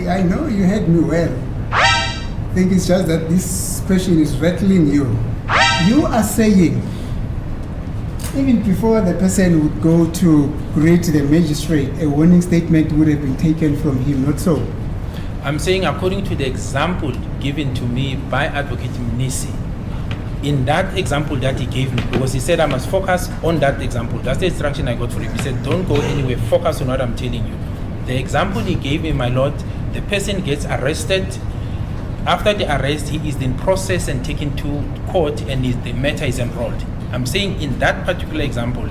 I know you heard me well. I think it's just that this question is rattling you. You are saying, even before the person would go to greet the magistrate, a warning statement would have been taken from him, not so? I'm saying according to the example given to me by Advocate Mnisi, in that example that he gave me, because he said I must focus on that example. That's the instruction I got for him. He said, don't go anywhere, focus on what I'm telling you. The example he gave me, my lord, the person gets arrested. After the arrest, he is then processed and taken to court, and the matter is enrolled. I'm saying in that particular example,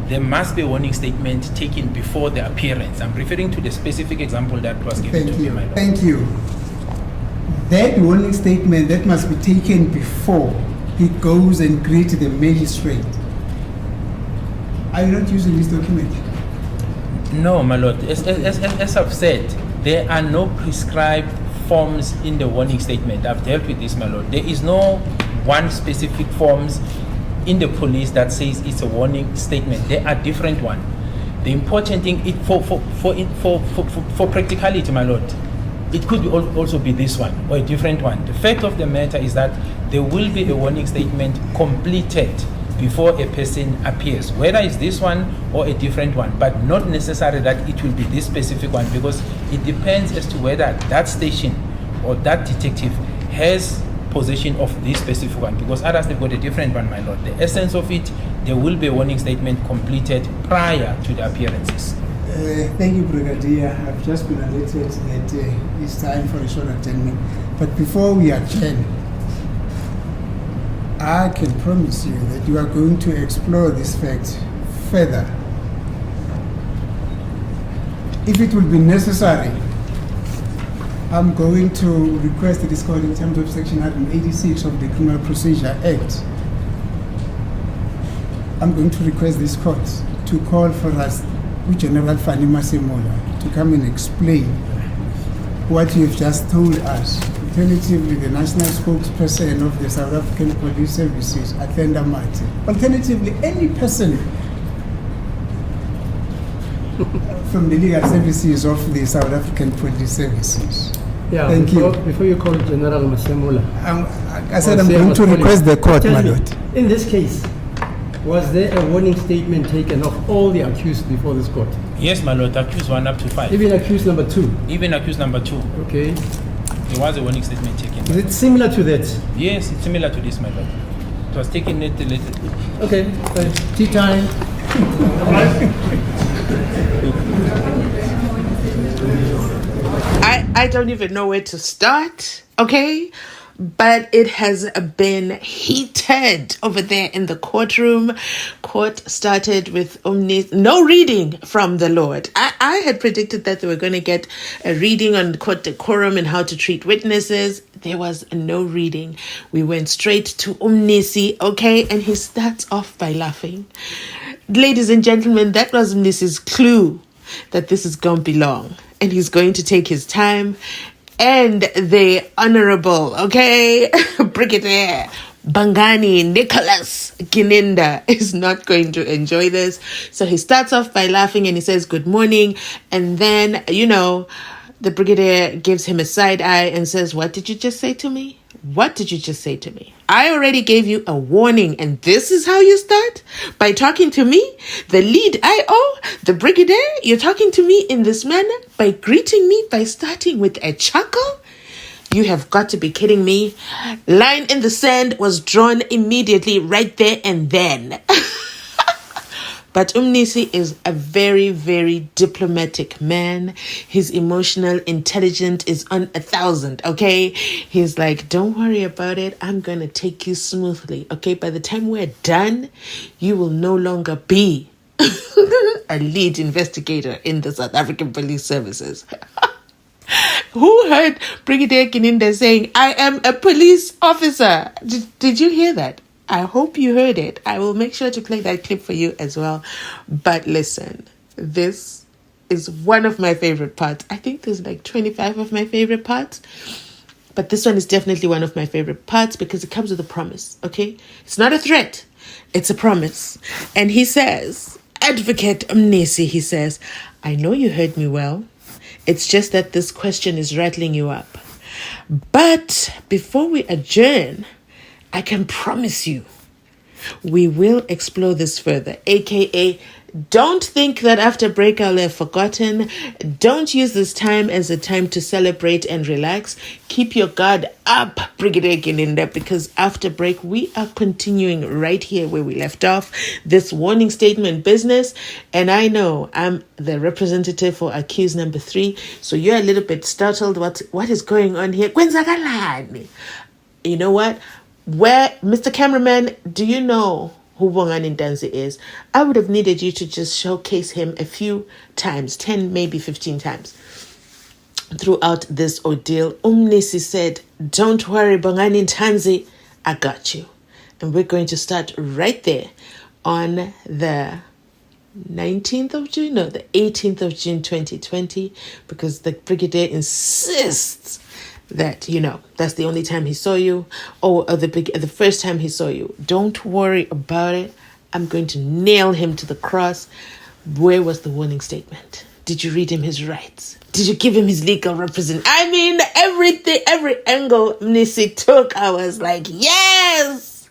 there must be a warning statement taken before the appearance. I'm referring to the specific example that was given to me, my lord. Thank you. That warning statement, that must be taken before he goes and greets the magistrate. Are you not using this document? No, my lord. As I've said, there are no prescribed forms in the warning statement. I've dealt with this, my lord. There is no one specific forms in the police that says it's a warning statement. There are different ones. The important thing is for practicality, my lord, it could also be this one or a different one. The fact of the matter is that there will be a warning statement completed before a person appears, whether it's this one or a different one, but not necessarily that it will be this specific one, because it depends as to whether that station or that detective has possession of this specific one, because others they've got a different one, my lord. The essence of it, there will be a warning statement completed prior to the appearances. Thank you, Brigadier. I've just been alerted that it's time for a short adjournment. But before we adjourn, I can promise you that you are going to explore this fact further. If it will be necessary, I'm going to request this court in terms of Section 186 of the Criminal Procedure Act. I'm going to request this court to call for us General Fani Masemola to come and explain what you've just told us. Alternatively, the national spokesperson of the South African Police Services, Atenda Mate. Alternatively, any person from the legal services of the South African Police Services. Yeah, Thank you. Before you call General Masemola, I said I'm going to request the court, my lord. In this case, was there a warning statement taken of all the accused before this court? Yes, my lord, accused 1 up to 5. Even accused number 2? Even accused number 2. Okay. There was a warning statement taken. Is it similar to that? Yes, it's similar to this, my lord. It was taken at the later. Okay, tea time. I don't even know where to start, okay? But it has been heated over there in the courtroom. Court started with no reading from the Lord. I had predicted that they were going to get a reading on court decorum and how to treat witnesses. There was no reading. We went straight to Mnisi, okay? And he starts off by laughing. Ladies and gentlemen, that was Mnisi's clue that this is going to be long. And he's going to take his time. And the Honorable, okay, Brigadier Bangani Nicholas Gininda is not going to enjoy this. So he starts off by laughing and he says, good morning. And then, the Brigadier gives him a side eye and says, what did you just say to me? What did you just say to me? I already gave you a warning, and this is how you start? By talking to me, the lead IO, the Brigadier? You're talking to me in this manner? By greeting me, by starting with a chuckle? You have got to be kidding me. Line in the sand was drawn immediately right there and then. But Mnisi is a very, very diplomatic man. His emotional intelligence is on 1,000, okay? He's like, don't worry about it. I'm going to take you smoothly, okay? By the time we're done, you will no longer be a lead investigator in the South African Police Services. Who heard Brigadier Gininda saying, I am a police officer? Did you hear that? I hope you heard it. I will make sure to play that clip for you as well. But listen, this is one of my favorite parts. I think there's like 25 of my favorite parts. But this one is definitely one of my favorite parts because it comes with a promise, okay? It's not a threat. It's a promise. And he says, Advocate Mnisi, he says, I know you heard me well. It's just that this question is rattling you up. But before we adjourn, I can promise you we will explore this further, aka don't think that after break I'll have forgotten. Don't use this time as a time to celebrate and relax. Keep your guard up, Brigadier Gininda, because after break we are continuing right here where we left off, this warning statement business. And I know I'm the representative for accused number 3, so you're a little bit startled. What is going on here? Kwenzakalani? You know what? Where, Mr. Cameraman, do you know who Bongani Ndanzi is? I would have needed you to just showcase him a few times, 10, maybe 15 times throughout this ordeal. Umnisi said, don't worry, Bongani Ndanzi, I got you. And we're going to start right there on the 19th of June, no, the 18th of June 2020, because the Brigadier insists that, that's the only time he saw you, or the first time he saw you. Don't worry about it. I'm going to nail him to the cross. Where was the warning statement? Did you read him his rights? Did you give him his legal representation? I mean, everything, every angle Nisi took, I was like, yes!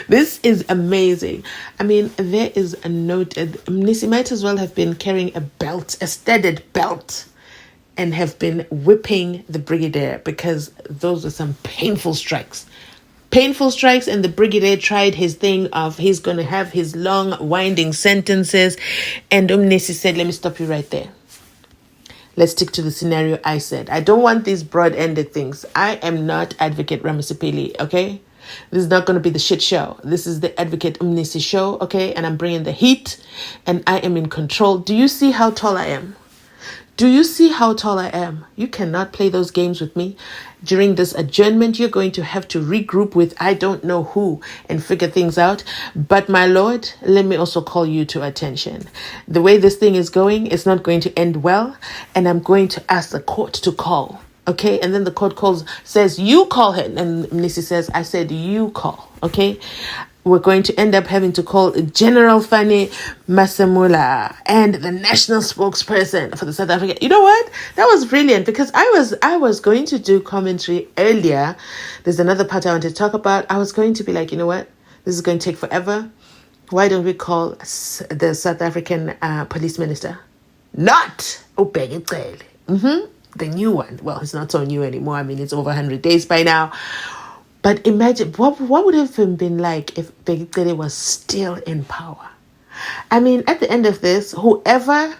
This is amazing. I mean, there is a note. Nisi might as well have been carrying a studded belt, and have been whipping the Brigadier, because those are some painful strikes. Painful strikes, and the Brigadier tried his thing of he's going to have his long, winding sentences. And Umnisi said, let me stop you right there. Let's stick to the scenario I said. I don't want these broad-ended things. I am not Advocate Ramasipili, okay? This is not going to be the shit show. This is the Advocate Umnisi show, okay? And I'm bringing the heat, and I am in control. Do you see how tall I am? Do you see how tall I am? You cannot play those games with me. During this adjournment, you're going to have to regroup with I don't know who and figure things out. But my lord, let me also call you to attention. The way this thing is going, it's not going to end well. And I'm going to ask the court to call. Okay? And then the court says, you call him. And Nisi says, I said, you call. Okay? We're going to end up having to call General Fani Masamula and the national spokesperson for the South Africa. You know what? That was brilliant, because I was going to do commentary earlier. There's another part I want to talk about. I was going to be like, you know what? This is going to take forever. Why don't we call the South African police minister? Not Ubheki. The new one. Well, it's not so new anymore. I mean, it's over 100 days by now. But imagine, what would have been like if Brigadier was still in power? I mean, at the end of this, whoever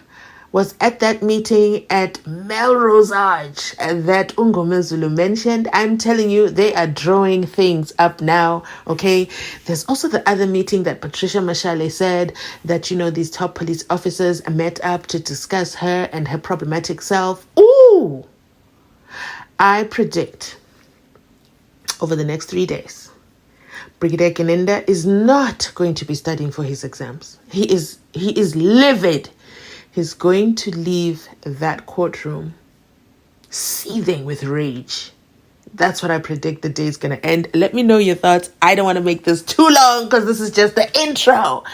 was at that meeting at Melrose Arch that Ungomezulu mentioned, I'm telling you, they are drawing things up now, okay? There's also the other meeting that Patricia Mashale said that, these top police officers met up to discuss her and her problematic self. Ooh! I predict over the next 3 days, Brigadier Gininda is not going to be studying for his exams. He is livid. He's going to leave that courtroom seething with rage. That's what I predict the day is going to end. Let me know your thoughts. I don't want to make this too long, because this is just the intro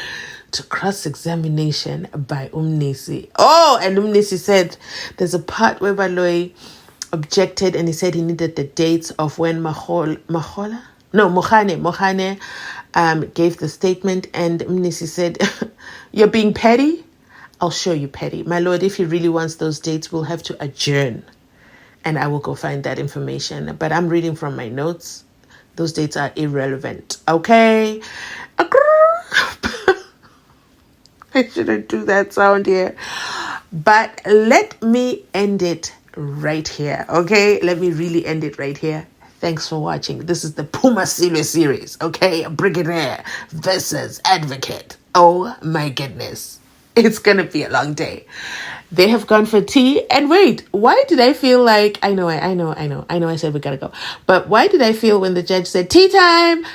to cross-examination by Umnisi. Oh, and Umnisi said there's a part where Baloyi objected, and he said he needed the dates of when Mohane gave the statement, and Mnisi said, you're being petty? I'll show you petty. My lord, if he really wants those dates, we'll have to adjourn, and I will go find that information. But I'm reading from my notes. Those dates are irrelevant, okay? I shouldn't do that sound here. But let me end it right here, okay? Let me really end it right here. Thanks for watching. This is the Puma Silwe series, okay? Brigadier versus Advocate. Oh my goodness. It's gonna be a long day. They have gone for tea. And wait, why did I feel like, I know I said we gotta go. But why did I feel when the judge said tea time?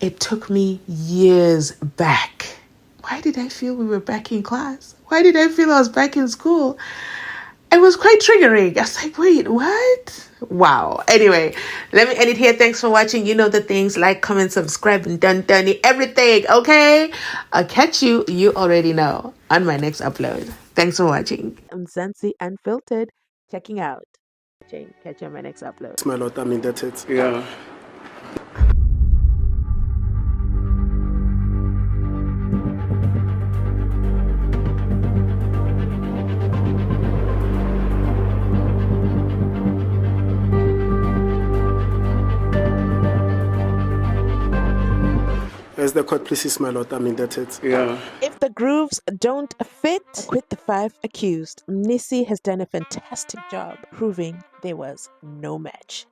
It took me years back. Why did I feel we were back in class? Why did I feel I was back in school? It was quite triggering. I was like, wait, what? Wow. Anyway, let me end it here. Thanks for watching. You know the things. Like, comment, subscribe, and done everything, okay? I'll catch you, you already know, on my next upload. Thanks for watching. Mzansi Unfiltered. checking out. Catch you on my next upload. My lord, I'm indebted. Yeah. As the court pleases, my lord, I'm indebted. Yeah. If the grooves don't fit, acquit the 5 accused. Mzansi has done a fantastic job proving there was no match.